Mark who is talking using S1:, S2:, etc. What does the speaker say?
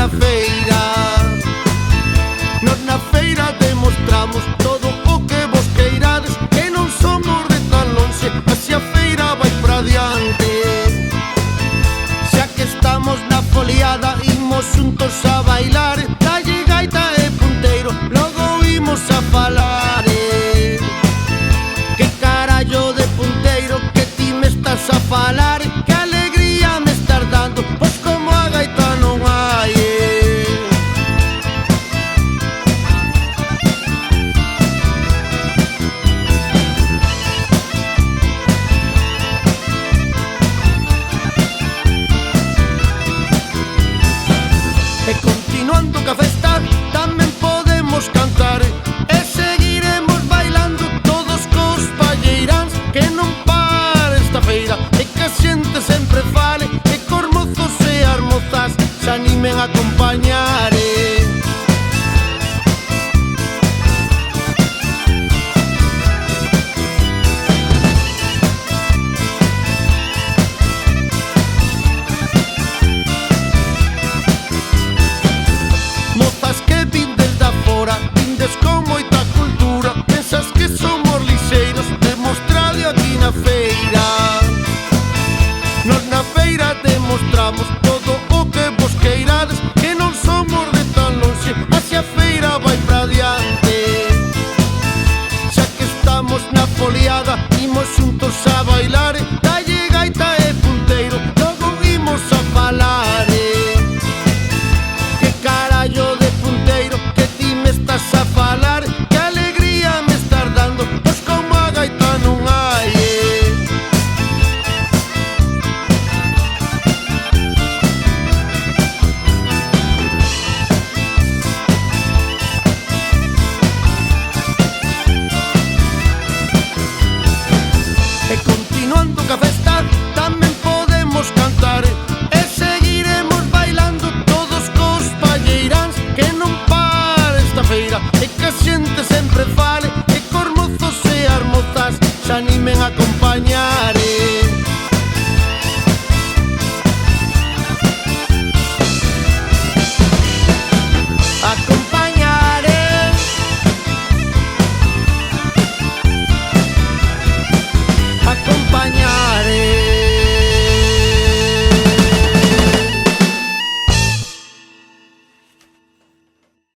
S1: na feira. Nos na feira demostramos todo o que vos queirades, que non somos de tan lonxe, así a feira vai pra diante. Xa que estamos na foliada, imos xuntos a bailar, dalle gaita e punteiro, logo imos a falar. Que carallo de punteiro que ti me estás a falar, que alegría me estás dando, pois como a gaita non hai. E continuando ca festa tamén podemos cantar, e seguiremos bailando todos cos palleiráns, que non para esta feira, e que a xente sempre fale, e cos mozos e as mozas se animen a acompañar.